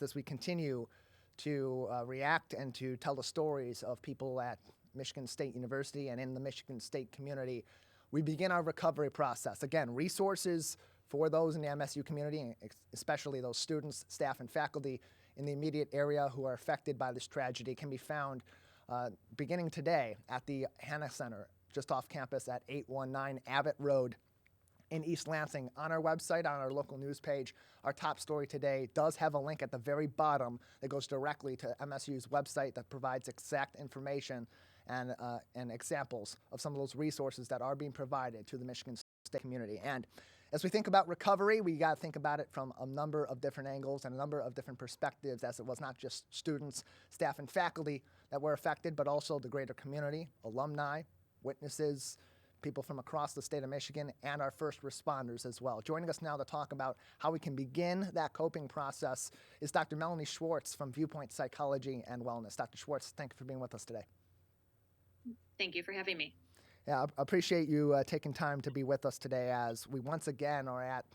as we continue to react and to tell the stories of people at Michigan State University and in the Michigan State community, we begin our recovery process. Again, resources for those in the MSU community, especially those students, staff, and faculty in the immediate area who are affected by this tragedy, can be found beginning today at the Hannah Center, just off campus at 819 Abbott Road in East Lansing. On our website, on our local news page, our top story today does have a link at the very bottom that goes directly to MSU's website that provides exact information and examples of some of those resources that are being provided to the Michigan State community. And as we think about recovery, we got to think about it from a number of different angles and a number of different perspectives, as it was not just students, staff, and faculty that were affected, but also the greater community, alumni, witnesses, people from across the state of Michigan, and our first responders as well. Joining us now to talk about how we can begin that coping process is Dr. Melanie Schwartz from Viewpoint Psychology and Wellness. Dr. Schwartz, thank you for being with us today. Thank you for having me. Yeah, I appreciate you taking time to be with us today, as we once again are at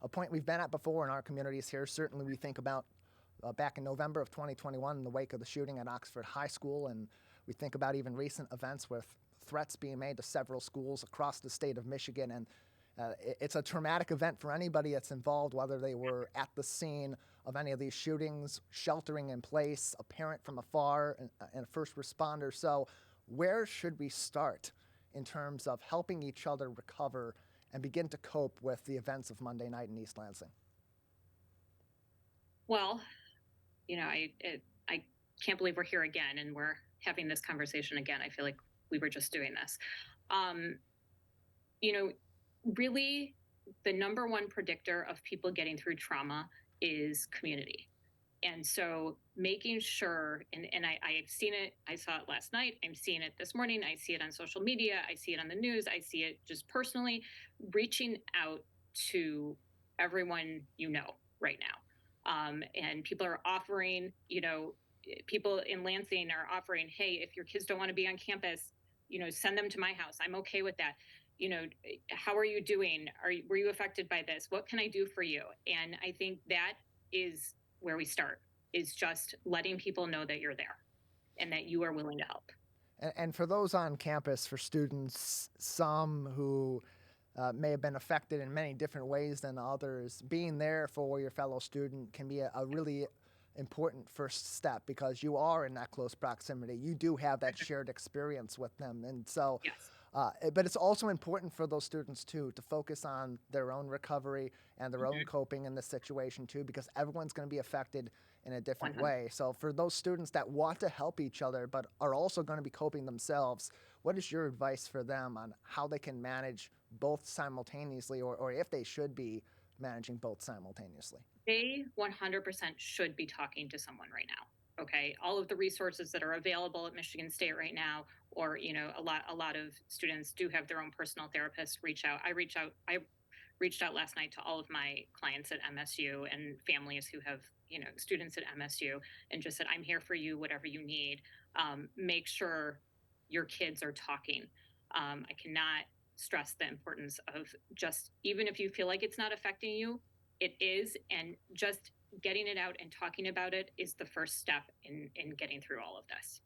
a point we've been at before in our communities here. Certainly we think about back in November of 2021 in the wake of the shooting at Oxford High School, and we think about even recent events with threats being made to several schools across the state of Michigan. And it's a traumatic event for anybody that's involved, whether they were at the scene of any of these shootings, sheltering in place, a parent from afar, and a first responder. So where should we start in terms of helping each other recover and begin to cope with the events of Monday night in East Lansing? Well, I can't believe we're here again and we're having this conversation again. I feel like we were just doing this. Really, the number one predictor of people getting through trauma is community. And so making sure, and I've seen it, I saw it last night, I'm seeing it this morning, I see it on social media, I see it on the news, I see it just personally, reaching out to everyone right now. And people are offering, people in Lansing are offering, hey, if your kids don't want to be on campus, send them to my house. I'm okay with that. How are you doing? Were you affected by this? What can I do for you? And I think that is where we start, is just letting people know that you're there and that you are willing to help. And for those on campus, for students, some who may have been affected in many different ways than others, being there for your fellow student can be a really important first step, because you are in that close proximity. You do have that shared experience with them. And so, yes. But it's also important for those students too to focus on their own recovery and their own coping in this situation too, because everyone's going to be affected in a different 100. way. So for those students that want to help each other but are also going to be coping themselves, what is your advice for them on how they can manage both simultaneously, or if they should be managing both simultaneously? They 100% should be talking to someone right now. Okay, all of the resources that are available at Michigan State right now, or a lot of students do have their own personal therapist reach out. I reached out last night to all of my clients at MSU and families who have students at MSU, and just said, I'm here for you, whatever you need. Make sure your kids are talking. I cannot stress the importance of just, even if you feel like it's not affecting you, it is, and just getting it out and talking about it is the first step in getting through all of this.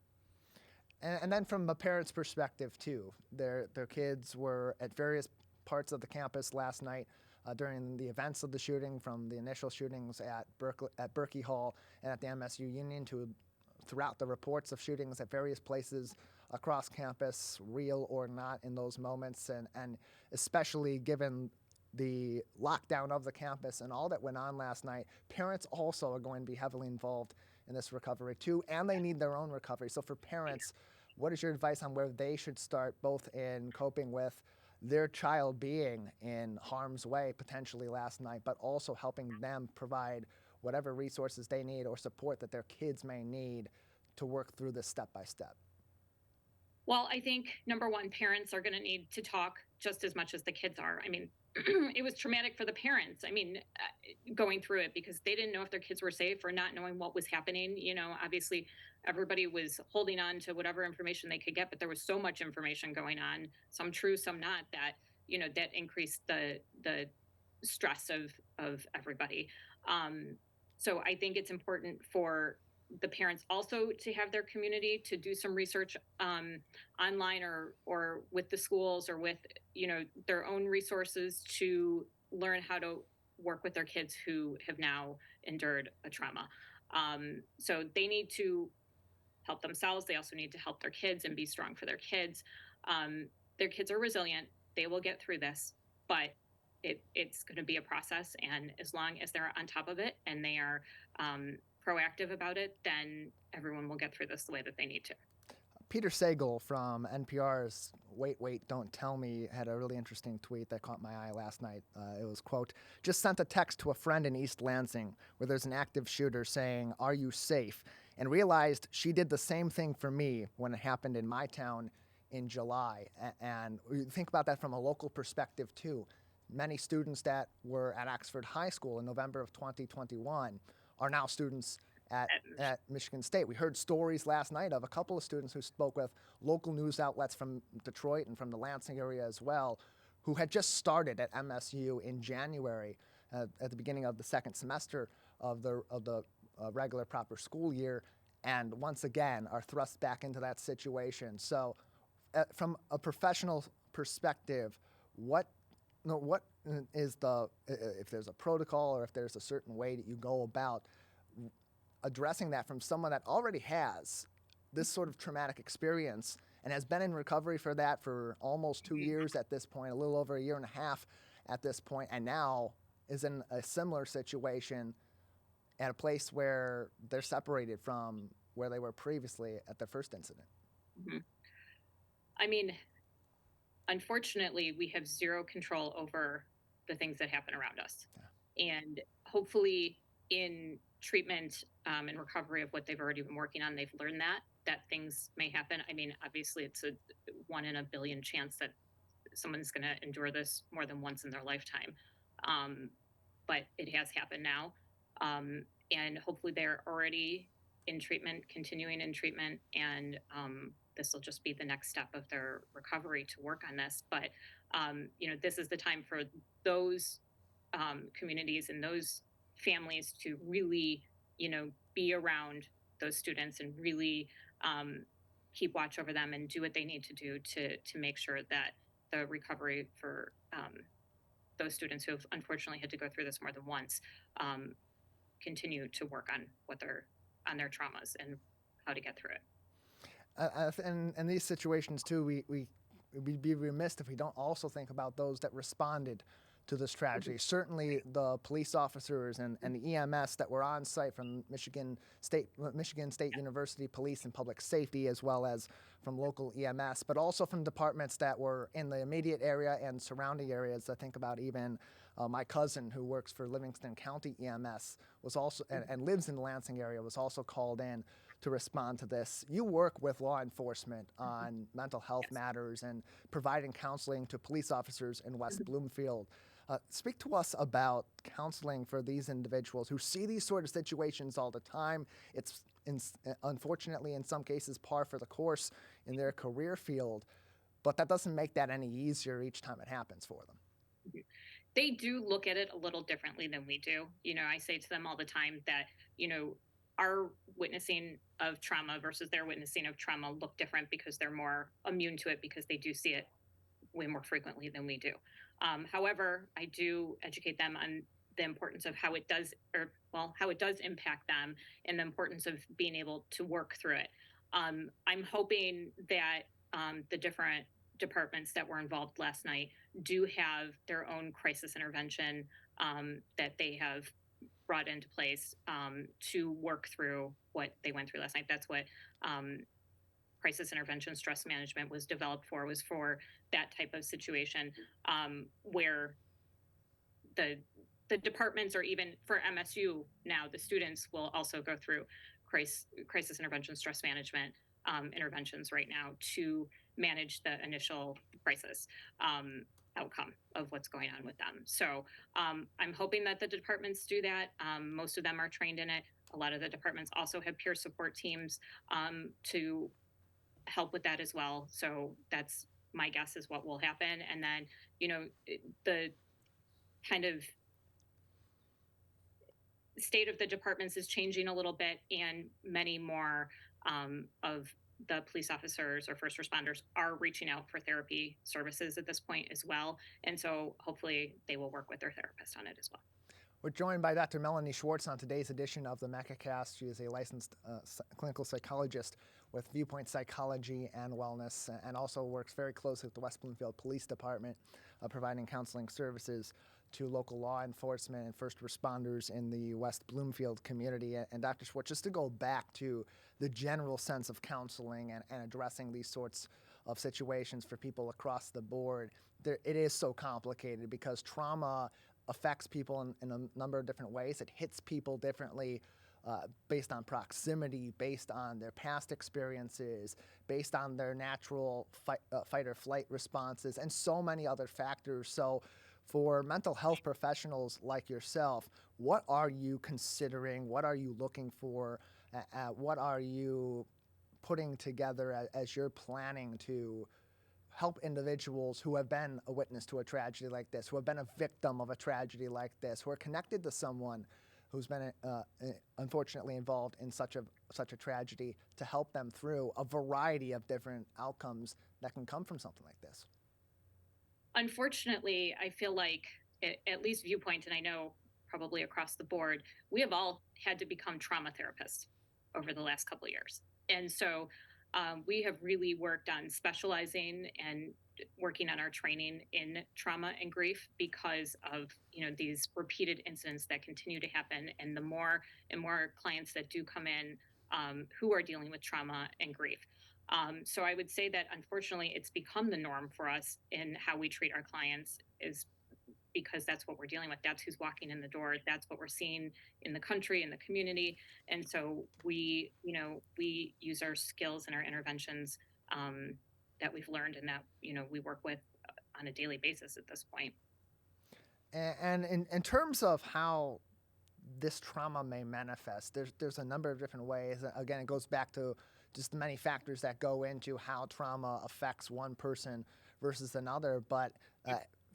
And then from a parent's perspective too, their kids were at various parts of the campus last night during the events of the shooting, from the initial shootings at Berkey Hall and at the MSU Union to throughout the reports of shootings at various places across campus, real or not, in those moments, and especially given the lockdown of the campus and all that went on last night, parents also are going to be heavily involved in this recovery too, and they need their own recovery. So for parents, what is your advice on where they should start, both in coping with their child being in harm's way potentially last night, but also helping them provide whatever resources they need or support that their kids may need to work through this step by step? Well, I think number one, parents are going to need to talk just as much as the kids are. I mean, it was traumatic for the parents. I mean, going through it, because they didn't know if their kids were safe, or not knowing what was happening. Obviously everybody was holding on to whatever information they could get, but there was so much information going on, some true, some not, that, that increased the stress of everybody. So I think it's important for the parents also to have their community to do some research online or with the schools or with their own resources to learn how to work with their kids who have now endured a trauma. So they need to help themselves. They also need to help their kids and be strong for their kids. Their kids are resilient. They will get through this, but it's going to be a process. And as long as they're on top of it and they are proactive about it, then everyone will get through this the way that they need to. Peter Sagal from NPR's Wait, Wait, Don't Tell Me had a really interesting tweet that caught my eye last night. It was, quote, just sent a text to a friend in East Lansing where there's an active shooter saying, are you safe? And realized she did the same thing for me when it happened in my town in July. And you think about that from a local perspective, too. Many students that were at Oxford High School in November of 2021 are now students at Michigan State. We heard stories last night of a couple of students who spoke with local news outlets from Detroit and from the Lansing area as well, who had just started at MSU in January at the beginning of the second semester of the regular proper school year, and once again are thrust back into that situation. So from a professional perspective, what is if there's a protocol or if there's a certain way that you go about addressing that from someone that already has this sort of traumatic experience and has been in recovery for that for almost 2 years at this point, a little over a year and a half at this point, and now is in a similar situation at a place where they're separated from where they were previously at the first incident? Mm-hmm. I mean, unfortunately, we have zero control over the things that happen around us. Yeah. And hopefully in treatment and recovery of what they've already been working on, they've learned that things may happen. I mean, obviously it's a 1 in a billion chance that someone's going to endure this more than once in their lifetime. But it has happened now. And hopefully they're already in treatment, continuing in treatment, and this will just be the next step of their recovery to work on this. But this is the time for those communities and those families to really, be around those students and really keep watch over them and do what they need to do to make sure that the recovery for those students who have unfortunately had to go through this more than once continue to work on on their traumas and how to get through it. And these situations too, we'd be remiss if we don't also think about those that responded to this tragedy. Mm-hmm. Certainly the police officers and the EMS that were on site from Michigan State University Police and Public Safety, as well as from local EMS, but also from departments that were in the immediate area and surrounding areas. I think about even my cousin who works for Livingston County EMS was also and lives in the Lansing area, was also called in to respond to this. You work with law enforcement on mental health matters and providing counseling to police officers in West Bloomfield. Speak to us about counseling for these individuals who see these sort of situations all the time. It's unfortunately in some cases par for the course in their career field, but that doesn't make that any easier each time it happens for them. They do look at it a little differently than we do. I say to them all the time that, our witnessing of trauma versus their witnessing of trauma look different because they're more immune to it because they do see it way more frequently than we do. However, I do educate them on the importance of how it does impact them and the importance of being able to work through it. I'm hoping that the different departments that were involved last night do have their own crisis intervention that they have brought into place to work through what they went through last night. That's what crisis intervention stress management was developed for, was for that type of situation where the departments, or even for MSU now, the students will also go through crisis intervention stress management interventions right now to manage the initial crisis outcome of what's going on with them. So I'm hoping that the departments do that. Most of them are trained in it. A lot of the departments also have peer support teams to help with that as well. So that's my guess is what will happen. And then, the kind of state of the departments is changing a little bit, and many more of the police officers or first responders are reaching out for therapy services at this point as well. And so hopefully they will work with their therapist on it as well. We're joined by Dr. Melanie Schwartz on today's edition of the Megacast. She is a licensed clinical psychologist with Viewpoint Psychology and Wellness, and also works very closely with the West Bloomfield Police Department, providing counseling services to local law enforcement and first responders in the West Bloomfield community. And Dr. Schwartz, just to go back to the general sense of counseling and addressing these sorts of situations for people across the board, it is so complicated because trauma affects people in a number of different ways. It hits people differently based on proximity, based on their past experiences, based on their natural fight or flight responses, and so many other factors. So for mental health professionals like yourself, what are you considering? What are you looking for? What are you putting together as you're planning to help individuals who have been a witness to a tragedy like this, who have been a victim of a tragedy like this, who are connected to someone who's been unfortunately involved in such a tragedy, to help them through a variety of different outcomes that can come from something like this? Unfortunately, I feel like, at least Viewpoint, and I know probably across the board, we have all had to become trauma therapists over the last couple of years. And so we have really worked on specializing and working on our training in trauma and grief because of these repeated incidents that continue to happen, and the more and more clients that do come in who are dealing with trauma and grief. So I would say that unfortunately it's become the norm for us in how we treat our clients, is because that's what we're dealing with. That's who's walking in the door. That's what we're seeing in the country, in the community. And so we use our skills and our interventions that we've learned and that, we work with on a daily basis at this point. And in terms of how this trauma may manifest, there's a number of different ways. Again, it goes back to just the many factors that go into how trauma affects one person versus another. But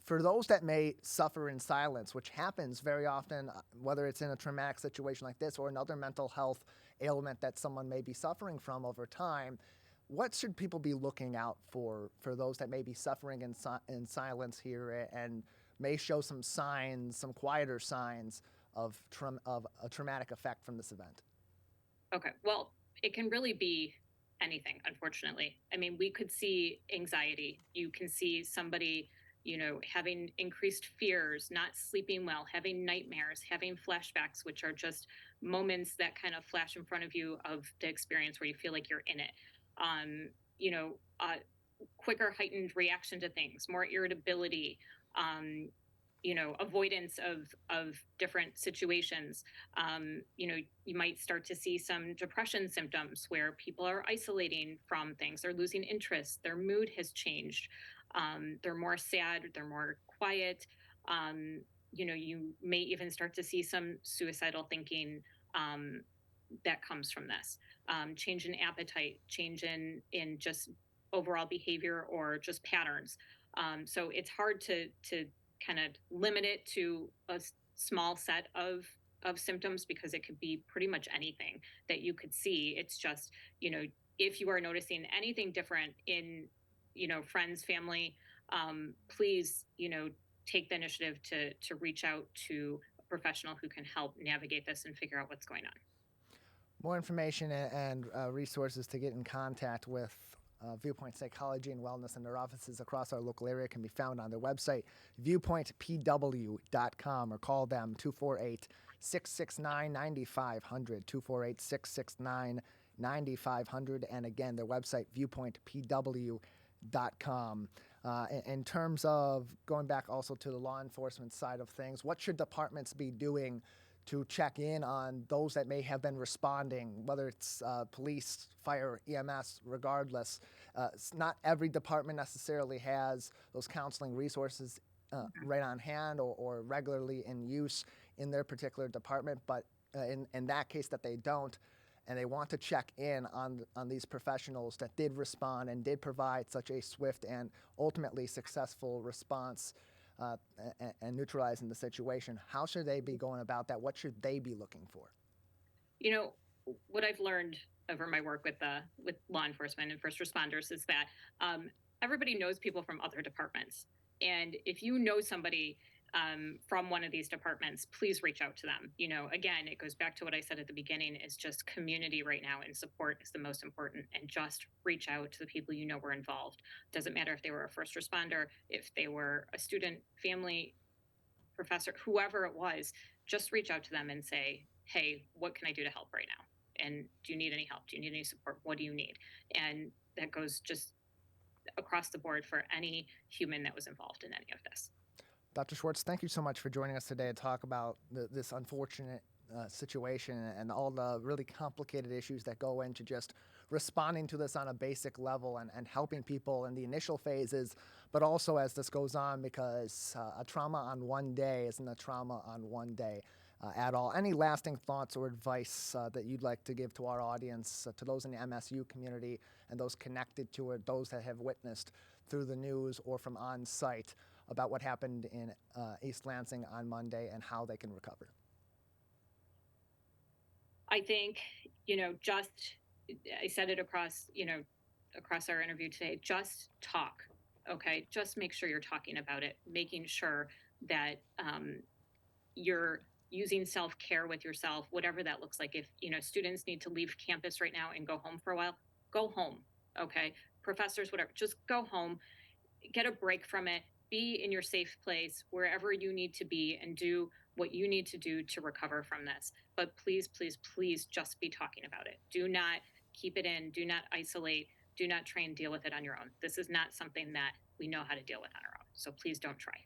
for those that may suffer in silence, which happens very often, whether it's in a traumatic situation like this or another mental health ailment that someone may be suffering from over time, what should people be looking out for those that may be suffering in silence here and may show some signs, some quieter signs of a traumatic effect from this event? Okay, well, it can really be anything, unfortunately. I mean, we could see anxiety. You can see somebody, having increased fears, not sleeping well, having nightmares, having flashbacks, which are just moments that kind of flash in front of you of the experience where you feel like you're in it. Um, you know, uh, Quicker heightened reaction to things, more irritability, avoidance of different situations. You might start to see some depression symptoms where people are isolating from things, they're losing interest, their mood has changed, they're more sad, they're more quiet. You may even start to see some suicidal thinking that comes from this. Change in appetite, change in just overall behavior or just patterns. So it's hard to kind of limit it to a small set of symptoms because it could be pretty much anything that you could see. It's just, if you are noticing anything different in, friends, family, please, take the initiative to reach out to a professional who can help navigate this and figure out what's going on. More information and resources to get in contact with Viewpoint Psychology and Wellness and their offices across our local area can be found on their website, viewpointpw.com, or call them 248-669-9500, 248-669-9500, and again, their website, viewpointpw.com. In terms of going back also to the law enforcement side of things, what should departments be doing to check in on those that may have been responding, whether it's police, fire, EMS, regardless? Not every department necessarily has those counseling resources right on hand or regularly in use in their particular department, but in that case that they don't, and they want to check in on these professionals that did respond and did provide such a swift and ultimately successful response. and neutralizing the situation. How should they be going about that? What should they be looking for? You know, what I've learned over my work with law enforcement and first responders is that everybody knows people from other departments, and if you know somebody from one of these departments, please reach out to them. Again, it goes back to what I said at the beginning: is just community right now, and support is the most important. And just reach out to the people you know were involved. Doesn't matter if they were a first responder, if they were a student, family, professor, whoever it was. Just reach out to them and say, hey, what can I do to help right now? And do you need any help? Do you need any support? What do you need? And that goes just across the board for any human that was involved in any of this. Dr. Schwartz, thank you so much for joining us today to talk about this unfortunate situation and all the really complicated issues that go into just responding to this on a basic level and helping people in the initial phases, but also as this goes on, because a trauma on one day isn't a trauma on one day at all. Any lasting thoughts or advice that you'd like to give to our audience, to those in the MSU community and those connected to it, those that have witnessed through the news or from on site, about what happened in East Lansing on Monday and how they can recover? I think, I said it across our interview today, just talk. Okay. Just make sure you're talking about it, making sure that you're using self-care with yourself, whatever that looks like. If, students need to leave campus right now and go home for a while, go home. Okay. Professors, whatever, just go home, get a break from it, be in your safe place wherever you need to be, and do what you need to do to recover from this. But please, please, please just be talking about it. Do not keep it in. Do not isolate. Do not try and deal with it on your own. This is not something that we know how to deal with on our own. So please don't try.